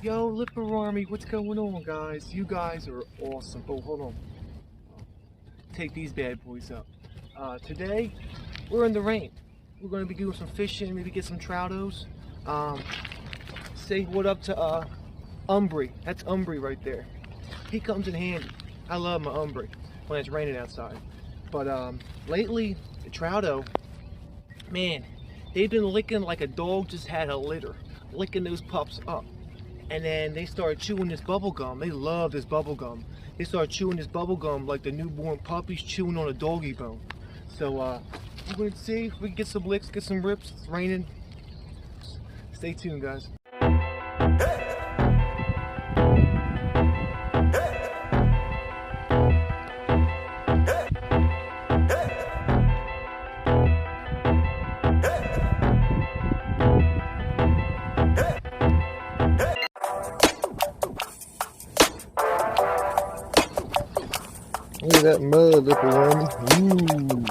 Yo, Lipper Army, what's going on, guys? You guys are awesome. Oh, hold on. Take these bad boys up. Today, we're in the rain. We're going to be doing some fishing, maybe get some troutos. Say what up to Umbry. That's Umbry right there. He comes in handy. I love my Umbry when it's raining outside. But lately, the trouto, man, they've been licking like a dog just had a litter, licking those pups up. And then they started chewing this bubble gum. They love this bubble gum. They started chewing this bubble gum like the newborn puppies chewing on a doggy bone. So we're going to see if we can get some licks, get some rips. It's raining. Stay tuned, guys. Look at that mud, Lipper Army. Ooh.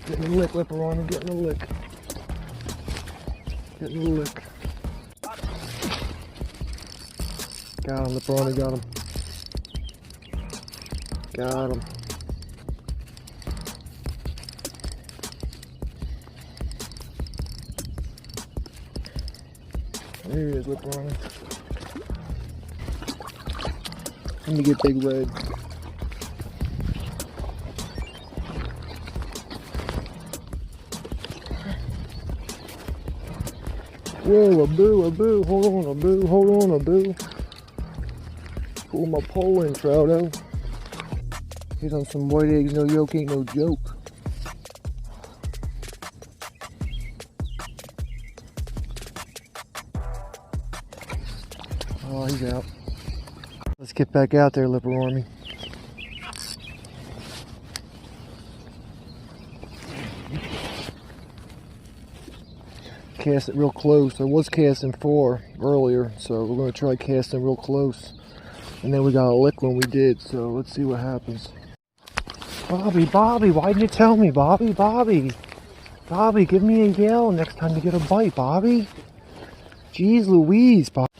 Getting a lick, Lipper Army, getting a lick. Getting a lick. Got him, Lipper Army, got him. Got him. There he is, Lipper Army. Let me get Big Red. Whoa, a boo, hold on, a boo, hold on, a boo. Pull my pole in, Trouto. He's on some white eggs, no yolk, ain't no joke. Oh, he's out. Let's get back out there, Lipper Army. Cast it real close. I was casting 4 earlier, so we're going to try casting real close. And then we got a lick when we did, so let's see what happens. Bobby, why didn't you tell me, Bobby? Bobby, give me a yell next time you get a bite, Bobby. Jeez Louise, Bobby.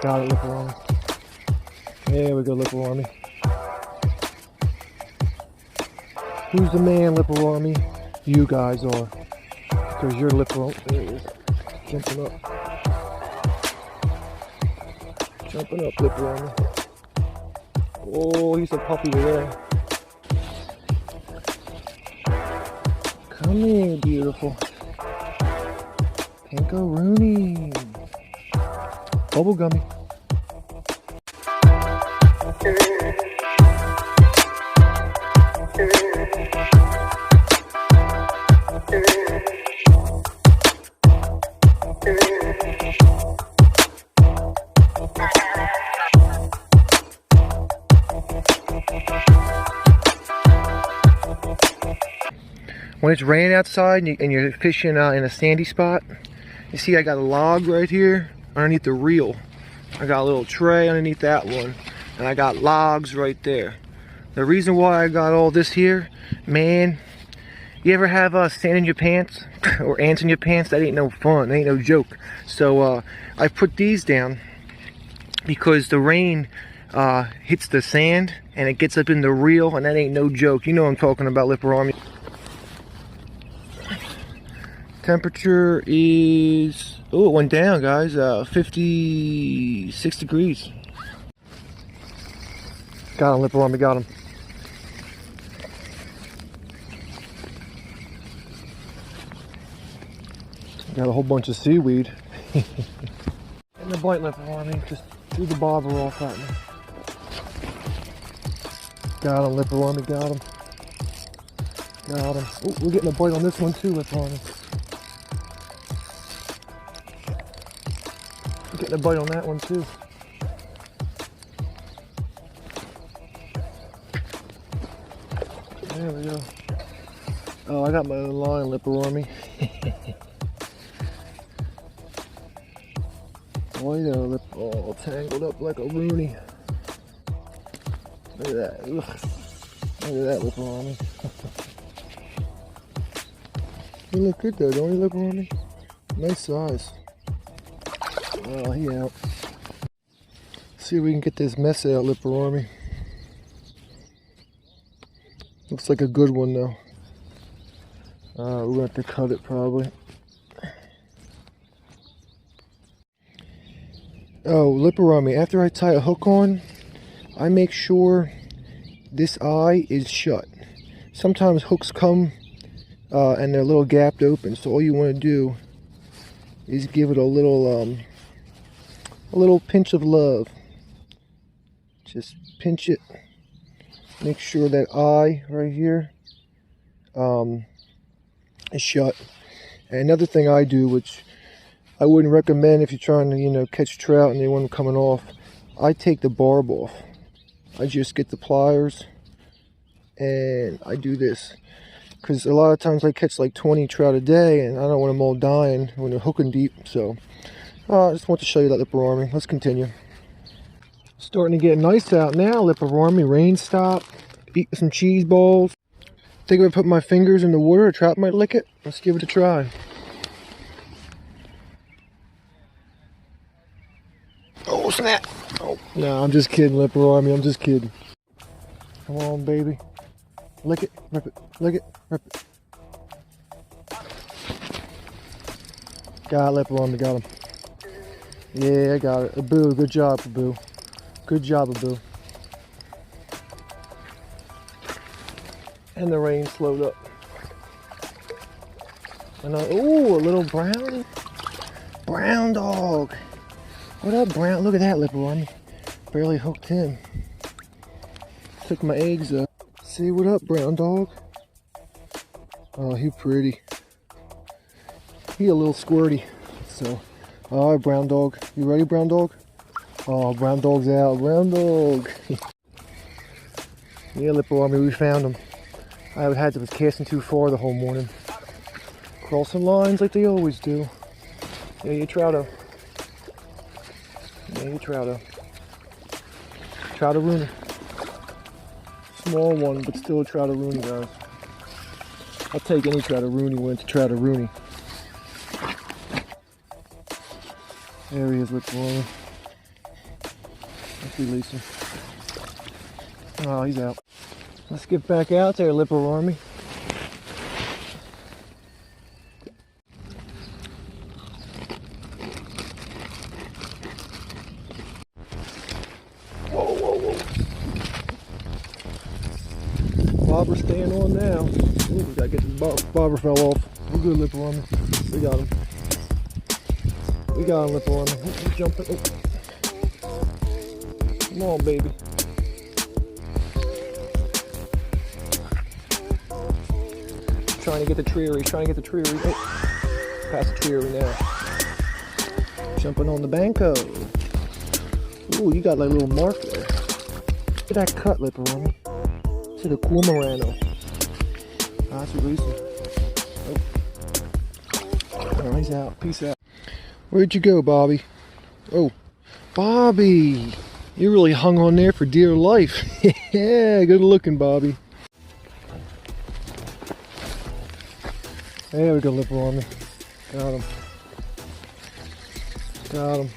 Got it, Lipper Army. There we go, Lipper Army. Who's the man, Lipper Army? You guys are. Because your Lipper, oh, there he is, jumping up. Jumping up, Lipper Army. Oh, he's a puppy today. Come here, beautiful. Pinko-rooney. Bubble gummy. When it's raining outside and you're fishing in a sandy spot, you see I got a log right here underneath the reel. I got a little tray underneath that one, and I got logs right there. The reason why I got all this here, man, you ever have sand in your pants or ants in your pants? That ain't no fun, that ain't no joke. So I put these down because the rain hits the sand and it gets up in the reel, and that ain't no joke. You know what I'm talking about, Lipper Army. Temperature is, oh, it went down, guys, 56 degrees. Got him, Lipper Army, got him. Got a whole bunch of seaweed. And the bite, Lipper Army, just threw the bobber off at me. Got him, Lipper Army, got him. Got him. Oh, we're getting a bite on this one too, Lipper Army. Getting a bite on that one too. There we go. Oh, I got my own line, Lipper Army. Oh, yeah, lip all tangled up like a Rooney. Look at that. Ugh. Look at that, Lipper Army. You look good though, don't you, Lipper Army? Nice size. Oh, he out. See if we can get this mess out, Lipper Army. Looks like a good one though. We're gonna have to cut it probably. Oh, Lipper Army, after I tie a hook on, I make sure this eye is shut. Sometimes hooks come and they're a little gapped open, so all you want to do is give it a little pinch of love. Just pinch it. Make sure that eye right here is shut. And another thing I do, which I wouldn't recommend if you're trying to, you know, catch trout and they want them coming off, I take the barb off. I just get the pliers and I do this. Because a lot of times I catch like 20 trout a day and I don't want them all dying when they're hooking deep. So I just want to show you that, Lipper Army. Let's continue. Starting to get nice out now, Lipper Army. Rain stopped. Eat some cheese balls. Think if I put my fingers in the water, a trout might lick it. Let's give it a try. Oh, snap. Oh, no, I'm just kidding, Lipper Army. I'm just kidding. Come on, baby. Lick it, rip it, lick it, rip it. Got it, Lipper Army, got him. Yeah, I got it. Abu, good job, Abu. Good job, Abu. And the rain slowed up. And ooh, a little brownie. Brown dog. What up, Brown? Look at that, Lipper Army. Barely hooked him. Took my eggs up. See, what up, brown dog? Oh, he pretty. He a little squirty. So, all right, brown dog. You ready, brown dog? Oh, brown dog's out. Brown dog. Yeah, Lipper Army, we found him. I had to was casting too far the whole morning. Crossing lines like they always do. Yeah, you Trouto. Yeah, you Trouto. Trout-a-rooney. Small one, but still a trout-a-rooney, guys. I'll take any trout-a-rooney when it's a trout-a-rooney. There he is, Lipper Army. Let's release him. Oh, he's out. Let's get back out there, Lipper Army. Whoa, whoa, whoa. Bobber staying on now. Ooh, we gotta get this bobber fell off. We're good, Lipper Army. We got him. We got him, Lipper Army. He's jumping. Oh. Come on, baby. Trying to get the tree, trying to get the tree. Oh, past the tree now. Jumping on the banco. Ooh, you got like a little mark there. Look at that cut, Lipper Army. To the cormorano. That's releasing. Oh, he's out. Peace out. Where'd you go, Bobby? Oh, Bobby. You really hung on there for dear life. Yeah, good looking, Bobby. There we go, Lipper Army. Got him. Got him.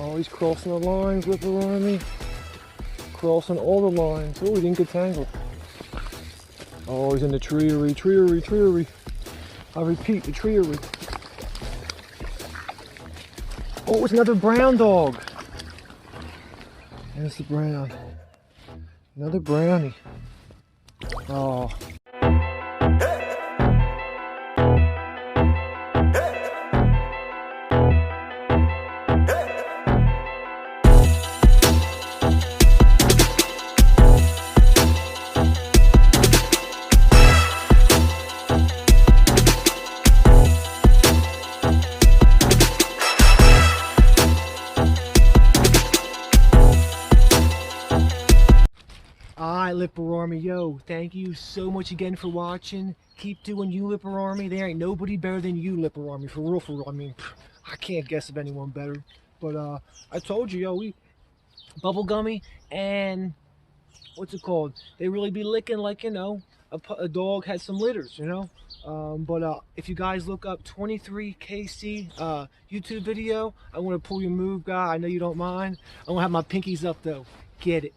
Oh, he's crossing the lines, Lipper Army. Crossing all the lines. Oh, he didn't get tangled. Oh, he's in the treery, treery, treery. I repeat, the treery. Oh, it's another brown dog. There's the brown. Another brownie. Oh. Alright, Lipper Army, yo, thank you so much again for watching. Keep doing you, Lipper Army. There ain't nobody better than you, Lipper Army, for real, for real. I mean, I can't guess of anyone better. But I told you, yo, we bubblegummy and what's it called? They really be licking like, you know, a dog had some litters, you know. But if you guys look up 23KC YouTube video, I want to pull your move, guy. I know you don't mind. I want to have my pinkies up though. Get it.